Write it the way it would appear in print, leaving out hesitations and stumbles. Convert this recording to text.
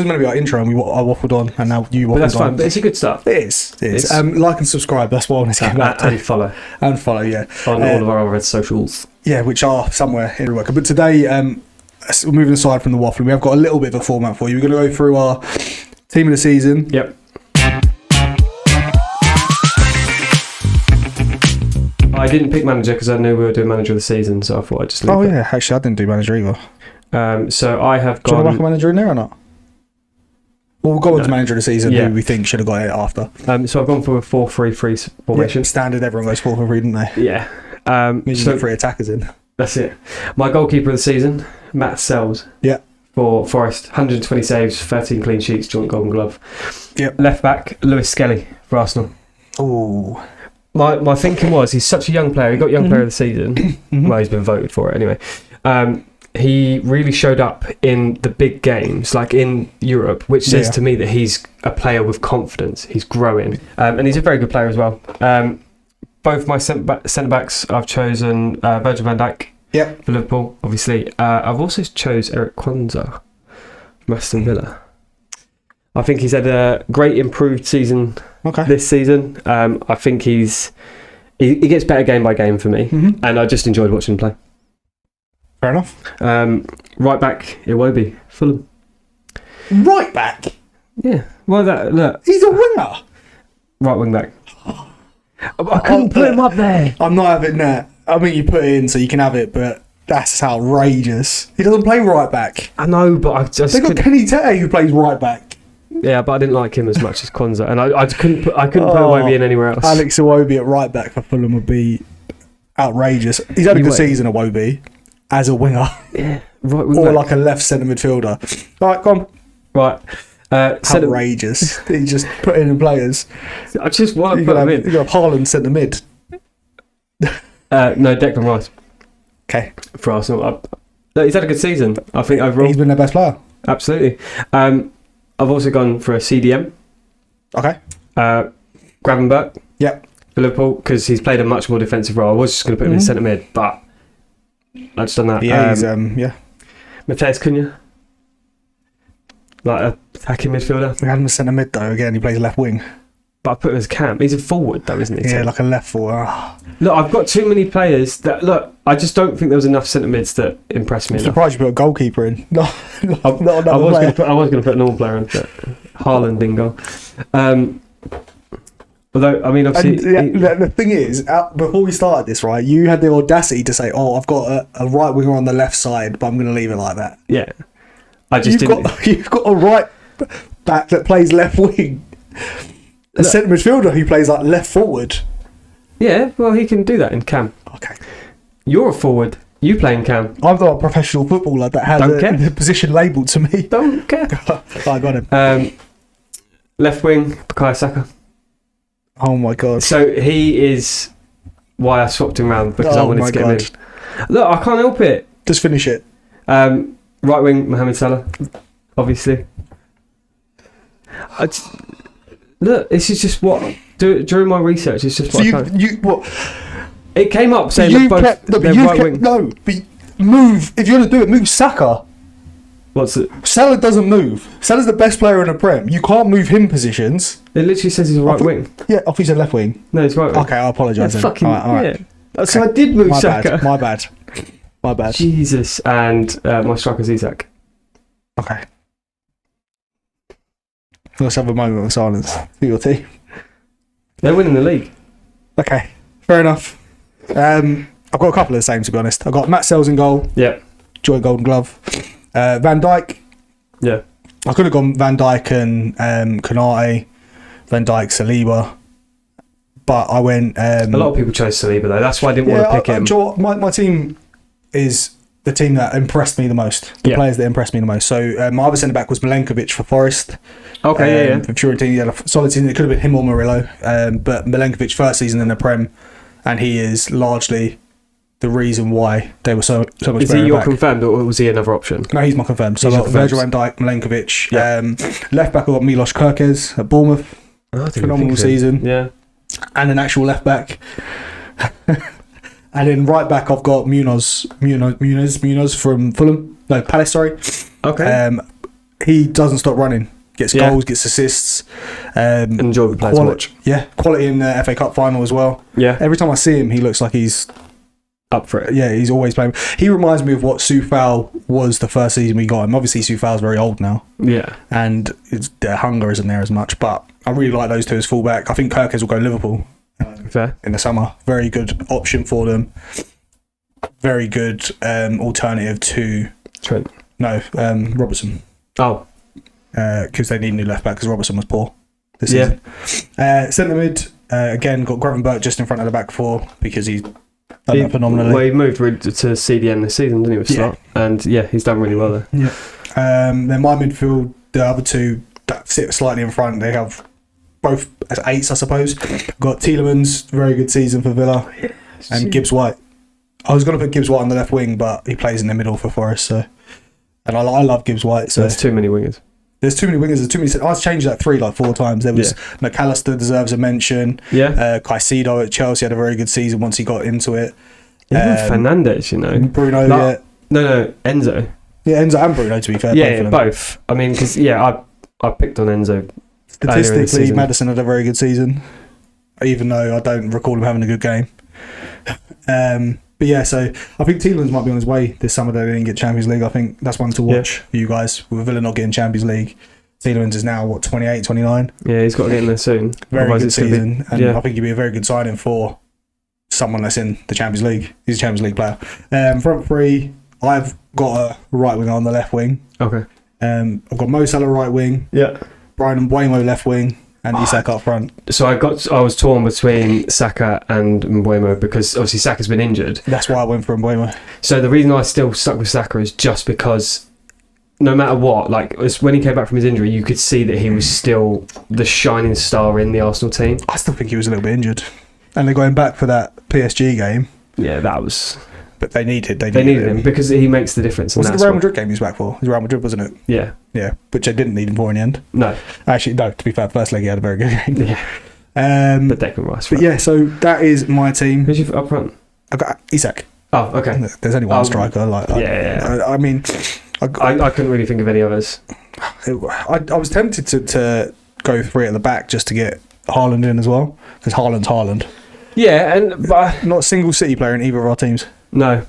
was going to be our intro, and I waffled on, and now you waffled on. But that's fine. But it's a good stuff. It is. Like and subscribe. That's what I want to get back to. And follow. And follow, yeah. On all of our other socials. Yeah, which are somewhere everywhere. But today, we're moving aside from the waffling. We have got a little bit of a format for you. We're going to go through our team of the season. Yep. I didn't pick manager because I knew we were doing manager of the season, so I thought I'd just leave it. Yeah, actually I didn't do manager either. So I have Do you gone... want to back a manager in there or not? Well, we'll go on to manager of the season, Yeah. who we think should have got it after. So I've gone for a 4-3-3 formation. Yeah, standard, everyone goes 4-3, didn't they? Yeah. Means you get 3 attackers in. That's it. My goalkeeper of the season, Matt Sells. Yeah. For Forest, 120 saves, 13 clean sheets, joint Golden Glove. Yep. Left back, Lewis Skelly for Arsenal. Oh. My thinking was he's such a young player. He got young player of the season. Well, he's been voted for it anyway. He really showed up in the big games, like in Europe, which says to me that he's a player with confidence. He's growing, and he's a very good player as well. Both my centre backs, I've chosen Virgil van Dijk. Yep. For Liverpool, obviously. I've also chose Eric Kwanzaa from Aston Villa. I think he's had a great improved season this season. I think he gets better game by game for me, and I just enjoyed watching him play. Fair enough. Right back, Iwobi, Fulham. Right back? Yeah. Well, look. He's a winger. Right wing back. I couldn't put him up there. I'm not having that. I mean, you put it in so you can have it, but that's outrageous. He doesn't play right back. I know, but I just... They've got Kenny Tete who plays right back. Yeah, but I didn't like him as much as Kwanzaa, and I couldn't put Iwobi in anywhere else. Alex Iwobi at right back for Fulham would be outrageous. He's had a good season, Iwobi, as a winger. Yeah, right wing or back. like a left centre midfielder. Right, come on. Right. Outrageous. He just put in players. I just want to put him in. You got Haaland centre mid. No, Declan Rice. Okay. For Arsenal. He's had a good season, I think, overall. He's been their best player. Absolutely. I've also gone for a CDM. Okay. Gravenberch. Yep. For Liverpool, because he's played a much more defensive role. I was just going to put him in centre mid, but I've just done that. Yeah, he's, Mateus Cunha. Like a attacking midfielder. We had him as centre mid though. Again, he plays left wing. But I put him as cam. He's a forward though, isn't he? Yeah, like a left forward. Look, I've got too many players that I just don't think there was enough centre mids that impressed me. I'm surprised you put a goalkeeper in. No, not another I was going to put an all player in, but Haaland didn't go. Although, I mean, obviously... the thing is, before we started this, right, you had the audacity to say, I've got a right winger on the left side, but I'm going to leave it like that. Yeah. You've got a right back that plays left wing. A centre midfielder who plays like left forward. Yeah, well, he can do that in cam. Okay. You're a forward. You play in cam. I'm not a professional footballer that has the position labelled to me. Don't care. I got him. Left wing, Bukayo Saka. Oh my God. So he is why I swapped him around, because I wanted to get him in. Look, I can't help it. Just finish it. Right wing, Mohamed Salah, obviously. Look, this is just what during my research. It's just what I found. It came up saying that both right wing. No, but move if you're going to do it. Move Saka. What's it? Salah doesn't move. Salah's the best player in the Prem. You can't move him positions. It literally says he's a right wing. Yeah, I thought he said left wing. No, he's right wing. Okay, I apologise. Yeah, fucking all right. Yeah. So I did move Saka. My bad. Jesus, and my striker's Isak. Okay. Let's have a moment of silence for your team. They're winning the league. Okay, fair enough. I've got a couple of the same, to be honest. I've got Matt Sells in goal. Yeah. Joint Golden Glove. Van Dijk. Yeah. I could have gone Van Dijk and Konate, Van Dijk, Saliba, but I went... a lot of people chose Saliba though. That's why I didn't want to pick him. Joe, my team is the team that impressed me the most. The players that impressed me the most. So my other centre back was Milenkovic for Forest. Okay, For Fiorentina, he had a solid season. It could have been him or Murillo, but Milenkovic first season in the Prem, and he is largely the reason why they were so much better. Is he your confirmed, or was he another option? No, he's my confirmed. So I've got Virgil van Dijk, Milenkovic. Left back I've got Milos Kerkez at Bournemouth. Phenomenal season. Yeah. And an actual left back. And then right back I've got Munoz from Fulham. No, Palace, sorry. Okay. he doesn't stop running. Gets goals, gets assists. Enjoyable player to watch. Yeah, quality in the FA Cup final as well. Yeah. Every time I see him, he looks like he's up for it. Yeah, he's always playing. He reminds me of what Soufal was the first season we got him. Obviously, Soufal's very old now. Yeah. And their hunger isn't there as much. But I really like those two as fullback. I think Kirkes will go Liverpool Fair. in the summer. Very good option for them. Very good alternative to Trent. No, Robertson. Oh. Because they need a new left back because Robertson was poor this season. Centre mid, again, got Gravenberch just in front of the back four because he's done that phenomenally. Well, he moved really to CDM this season, didn't he, with Slot? And he's done really well there. Yeah. Then my midfield, the other two that sit slightly in front, they have both as eights, I suppose. Got Tielemans, very good season for Villa, and Gibbs White. I was going to put Gibbs White on the left wing, but he plays in the middle for Forest, so. And I love Gibbs White. So there's too many wingers. There's too many wingers. There's too many. I've changed that 4 times. There was McAllister deserves a mention. Yeah. Caicedo at Chelsea had a very good season once he got into it. Even Fernandes, Bruno. No, Enzo. Yeah, Enzo and Bruno. To be fair. Yeah, both. I mean, because I picked on Enzo. Statistically, Maddison had a very good season, even though I don't recall him having a good game. But yeah, so I think Tielemans might be on his way this summer. They didn't get Champions League. I think that's one to watch for you guys. With Villa not getting Champions League, Tielemans is now, 28, 29? Yeah, he's got to get in there soon. Very good season. And I think he'd be a very good signing for someone that's in the Champions League. He's a Champions League player. Front three, I've got a right winger on the left wing. Okay. I've got Mo Salah right wing. Yeah. Brian Mbeumo left wing. And Isak up front. So I was torn between Saka and Mbeumo because obviously Saka's been injured. That's why I went for Mbeumo. So the reason I still stuck with Saka is just because no matter what, like when he came back from his injury, you could see that he was still the shining star in the Arsenal team. I still think he was a little bit injured. And they're going back for that PSG game. Yeah, that was... But they needed him because he makes the difference. Was it the Real Madrid game he was back for? It was Real Madrid, wasn't it? Yeah. Yeah, which they didn't need him for in the end. No. Actually, no, to be fair, first leg he had a very good game. Yeah. But Declan Rice. But yeah, so that is my team. Who's you up front? I've got Isak. Oh, okay. There's only one striker. I mean... I couldn't really think of any others. I was tempted to go 3 at the back just to get Haaland in as well, because Haaland's Haaland. Yeah, but not a single City player in either of our teams. No.